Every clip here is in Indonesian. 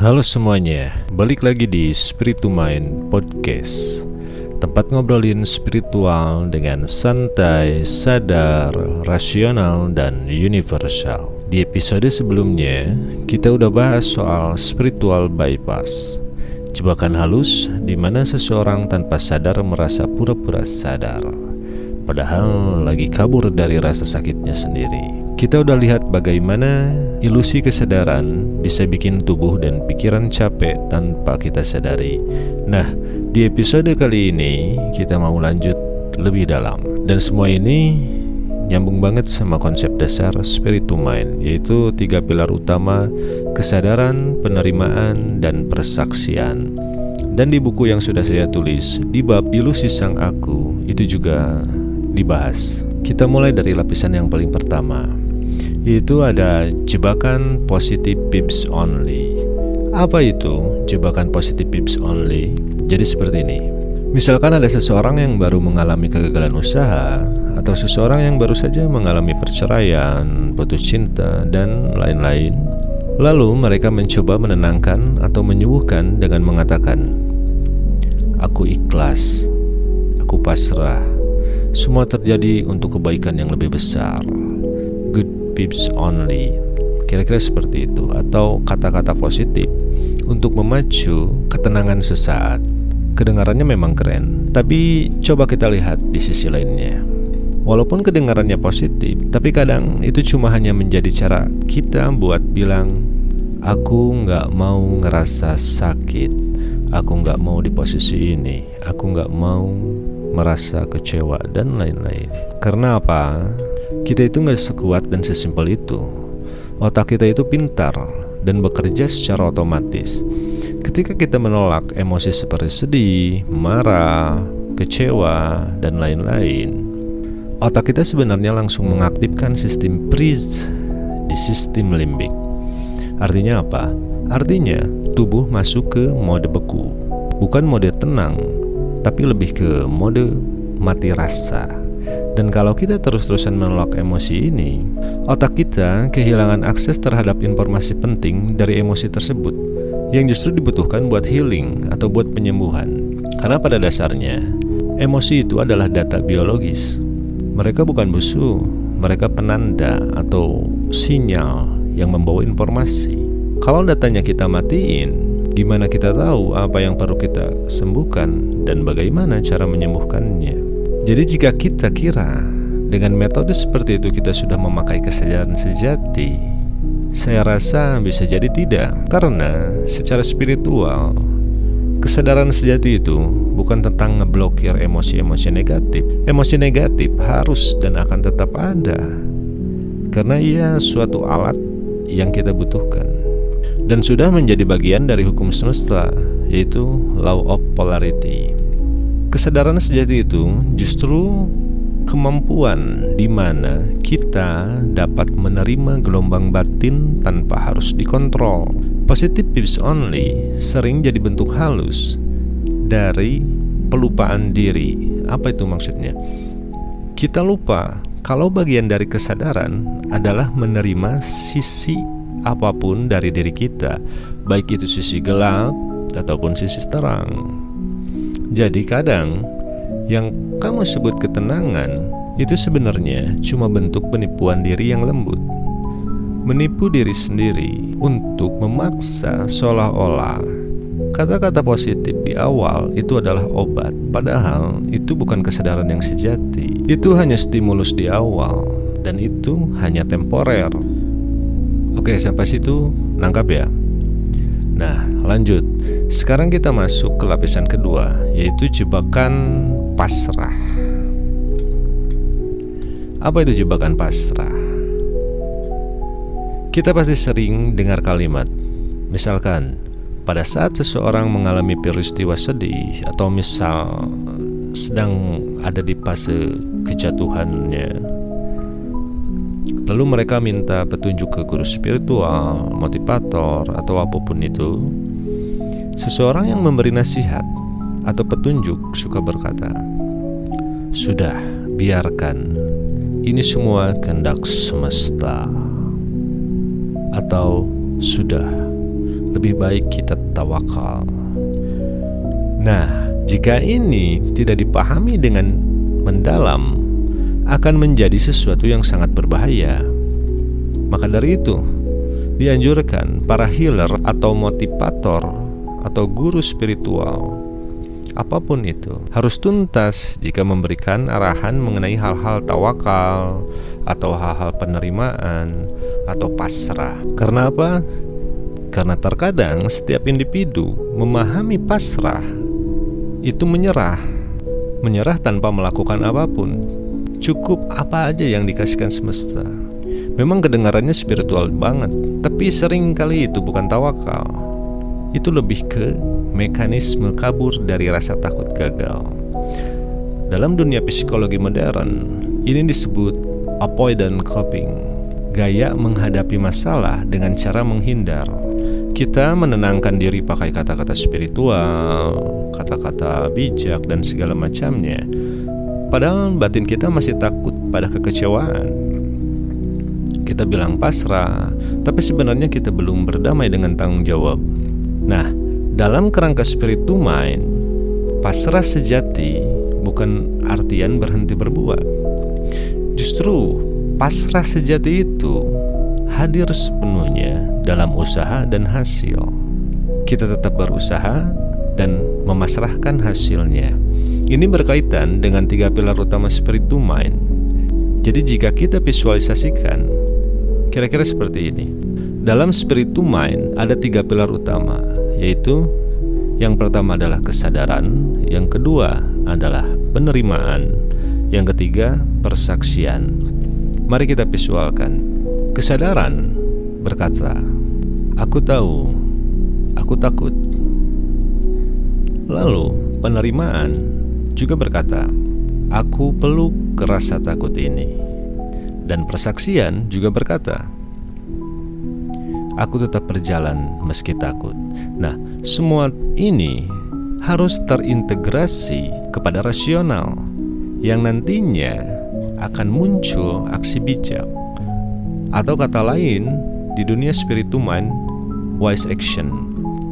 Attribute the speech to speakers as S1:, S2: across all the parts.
S1: Halo semuanya, balik lagi di Spirit to Mind Podcast, tempat ngobrolin spiritual dengan santai, sadar, rasional, dan universal. Di episode sebelumnya, kita udah bahas soal spiritual bypass, jebakan halus di mana seseorang tanpa sadar merasa pura-pura sadar, padahal lagi kabur dari rasa sakitnya sendiri. Kita udah lihat bagaimana ilusi kesadaran bisa bikin tubuh dan pikiran capek tanpa kita sadari. Nah, di episode kali ini kita mau lanjut lebih dalam. Dan semua ini nyambung banget sama konsep dasar Spirit to Mind, yaitu 3 pilar utama: kesadaran, penerimaan, dan persaksian. Dan di buku yang sudah saya tulis, di bab ilusi sang aku, itu juga dibahas. Kita mulai dari lapisan yang paling pertama, itu ada jebakan positive vibes only. Apa itu jebakan positive vibes only? Jadi seperti ini. Misalkan ada seseorang yang baru mengalami kegagalan usaha, atau seseorang yang baru saja mengalami perceraian, putus cinta, dan lain-lain. Lalu mereka mencoba menenangkan atau menyembuhkan dengan mengatakan, "Aku ikhlas, aku pasrah, semua terjadi untuk kebaikan yang lebih besar. Good vibes only." Kira-kira seperti itu. Atau kata-kata positif untuk memacu ketenangan sesaat. Kedengarannya memang keren, tapi coba kita lihat di sisi lainnya. Walaupun kedengarannya positif, tapi kadang itu cuma hanya menjadi cara kita buat bilang, "Aku gak mau ngerasa sakit, aku gak mau di posisi ini, aku gak mau merasa kecewa," dan lain-lain. Karena apa? Kita itu gak sekuat dan sesimpel itu. Otak kita itu pintar dan bekerja secara otomatis. Ketika kita menolak emosi seperti sedih, marah, kecewa, dan lain-lain, otak kita sebenarnya langsung mengaktifkan sistem freeze di sistem limbik. Artinya apa? Artinya tubuh masuk ke mode beku. Bukan mode tenang, tapi lebih ke mode mati rasa. Dan kalau kita terus-terusan menolak emosi ini, otak kita kehilangan akses terhadap informasi penting dari emosi tersebut, yang justru dibutuhkan buat healing atau buat penyembuhan. Karena pada dasarnya, emosi itu adalah data biologis. Mereka bukan musuh, mereka penanda atau sinyal yang membawa informasi. Kalau datanya kita matiin, gimana kita tahu apa yang perlu kita sembuhkan dan bagaimana cara menyembuhkannya? Jadi jika kita kira dengan metode seperti itu kita sudah memakai kesadaran sejati, saya rasa bisa jadi tidak. Karena secara spiritual, kesadaran sejati itu bukan tentang ngeblokir emosi-emosi negatif. Emosi negatif harus dan akan tetap ada, karena ia suatu alat yang kita butuhkan dan sudah menjadi bagian dari hukum semesta, yaitu law of polarity. Kesadaran sejati itu justru kemampuan di mana kita dapat menerima gelombang batin tanpa harus dikontrol. Positive vibes only sering jadi bentuk halus dari pelupaan diri. Apa itu maksudnya? Kita lupa kalau bagian dari kesadaran adalah menerima sisi apapun dari diri kita, baik itu sisi gelap ataupun sisi terang. Jadi kadang yang kamu sebut ketenangan itu sebenarnya cuma bentuk penipuan diri yang lembut. Menipu diri sendiri untuk memaksa seolah-olah kata-kata positif di awal itu adalah obat. Padahal itu bukan kesadaran yang sejati. Itu hanya stimulus di awal dan itu hanya temporer. Oke, sampai situ nangkap ya? Nah, lanjut. Sekarang kita masuk ke lapisan kedua, yaitu jebakan pasrah. Apa itu jebakan pasrah? Kita pasti sering dengar kalimat, misalkan pada saat seseorang mengalami peristiwa sedih, atau misal sedang ada di fase kejatuhannya, lalu mereka minta petunjuk ke guru spiritual, motivator, atau apapun itu. Seseorang yang memberi nasihat atau petunjuk suka berkata, "Sudah, biarkan, ini semua kehendak semesta." Atau, "Sudah, lebih baik kita tawakal. Nah, jika ini tidak dipahami dengan mendalam, akan menjadi sesuatu yang sangat berbahaya. Maka dari itu, dianjurkan para healer atau motivator atau guru spiritual, apapun itu, harus tuntas jika memberikan arahan mengenai hal-hal tawakal atau hal-hal penerimaan atau pasrah. Karena apa? Karena terkadang setiap individu memahami pasrah itu menyerah tanpa melakukan apapun. Cukup apa aja yang dikasihkan semesta. Memang kedengarannya spiritual banget, tapi sering kali itu bukan tawakal. Itu lebih ke mekanisme kabur dari rasa takut gagal. Dalam dunia psikologi modern, ini disebut avoidant coping, gaya menghadapi masalah dengan cara menghindar. Kita menenangkan diri pakai kata-kata spiritual, kata-kata bijak dan segala macamnya. Padahal batin kita masih takut pada kekecewaan. Kita bilang pasrah, tapi sebenarnya kita belum berdamai dengan tanggung jawab. Nah, dalam kerangka spirit to mind, pasrah sejati bukan artian berhenti berbuat. Justru pasrah sejati itu hadir sepenuhnya dalam usaha dan hasil. Kita tetap berusaha dan memasrahkan hasilnya. Ini berkaitan dengan 3 pilar utama spirit to mind. Jadi jika kita visualisasikan, kira-kira seperti ini. Dalam spirit to mind ada 3 pilar utama, yaitu yang pertama adalah kesadaran, yang kedua adalah penerimaan, yang ketiga persaksian. Mari kita visualkan. Kesadaran berkata, aku tahu, aku takut. Lalu penerimaan juga berkata, aku peluk ke rasa takut ini. Dan persaksian juga berkata, aku tetap berjalan meski takut. Nah, semua ini harus terintegrasi kepada rasional yang nantinya akan muncul aksi bijak. Atau kata lain, di dunia spirit to mind, wise action.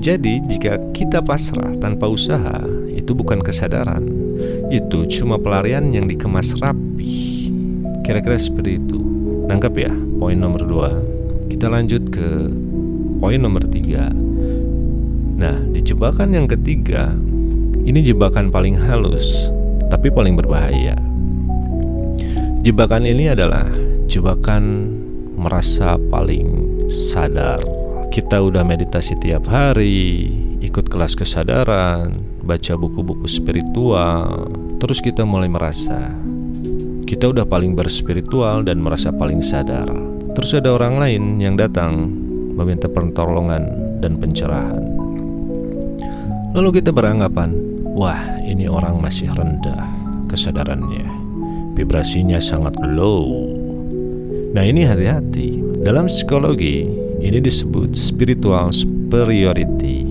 S1: Jadi jika kita pasrah tanpa usaha, itu bukan kesadaran. Itu cuma pelarian yang dikemas rapi. Kira-kira seperti itu. Nangkap ya poin nomor 2. Kita lanjut ke poin nomor 3. Nah, di jebakan yang ketiga, ini jebakan paling halus, tapi paling berbahaya. Jebakan ini adalah jebakan merasa paling sadar. Kita udah meditasi tiap hari, ikut kelas kesadaran, baca buku-buku spiritual, terus kita mulai merasa kita udah paling berspiritual dan merasa paling sadar. Terus ada orang lain yang datang meminta pertolongan dan pencerahan. Lalu kita beranggapan, wah, ini orang masih rendah kesadarannya, vibrasinya sangat low. Nah, ini hati-hati. Dalam psikologi, ini disebut spiritual superiority.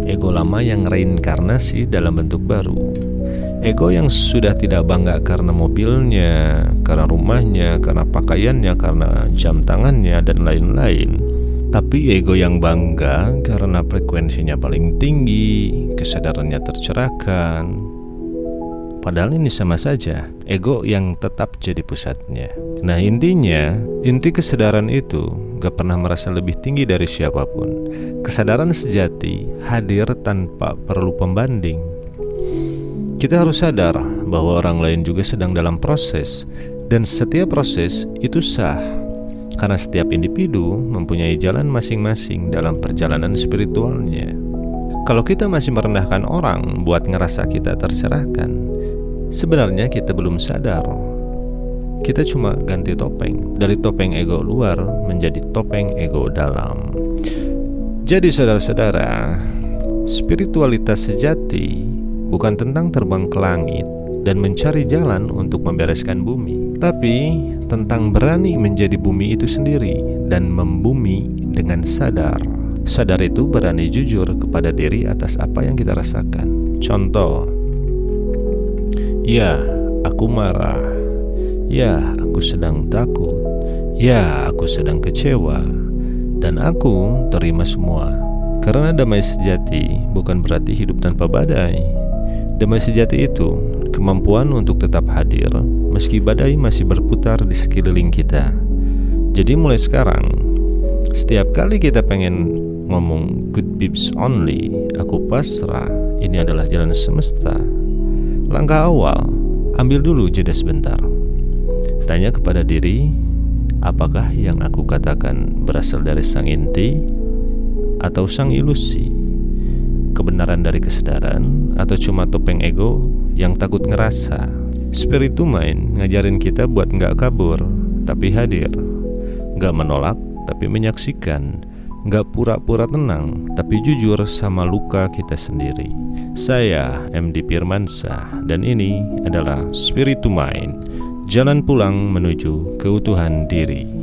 S1: Ego lama yang reinkarnasi dalam bentuk baru. Ego yang sudah tidak bangga karena mobilnya, karena rumahnya, karena pakaiannya, karena jam tangannya, dan lain-lain. Tapi ego yang bangga karena frekuensinya paling tinggi, kesadarannya tercerahkan. Padahal ini sama saja, ego yang tetap jadi pusatnya. Nah, inti kesadaran itu gak pernah merasa lebih tinggi dari siapapun. Kesadaran sejati hadir tanpa perlu pembanding. Kita harus sadar bahwa orang lain juga sedang dalam proses, dan setiap proses itu sah, karena setiap individu mempunyai jalan masing-masing dalam perjalanan spiritualnya. Kalau kita masih merendahkan orang buat ngerasa kita tercerahkan, sebenarnya kita belum sadar. Kita cuma ganti topeng, dari topeng ego luar menjadi topeng ego dalam. Jadi saudara-saudara, spiritualitas sejati bukan tentang terbang ke langit dan mencari jalan untuk membereskan bumi, tapi tentang berani menjadi bumi itu sendiri dan membumi dengan sadar. Sadar itu berani jujur kepada diri atas apa yang kita rasakan. Contoh, ya, aku marah. Ya, aku sedang takut. Ya, aku sedang kecewa. Dan aku terima semua. Karena damai sejati bukan berarti hidup tanpa badai. Damai sejati itu kemampuan untuk tetap hadir meski badai masih berputar di sekeliling kita. Jadi mulai sekarang, setiap kali kita pengen ngomong good vibes only, aku pasrah, ini adalah jalan semesta, langkah awal, ambil dulu jeda sebentar. Tanya kepada diri, apakah yang aku katakan berasal dari sang inti atau sang ilusi? Kebenaran dari kesadaran atau cuma topeng ego yang takut ngerasa? Spiritu Mind ngajarin kita buat gak kabur tapi hadir, gak menolak tapi menyaksikan, gak pura-pura tenang tapi jujur sama luka kita sendiri. Saya MD Firmansyah dan ini adalah Spiritu Mind, jalan pulang menuju keutuhan diri.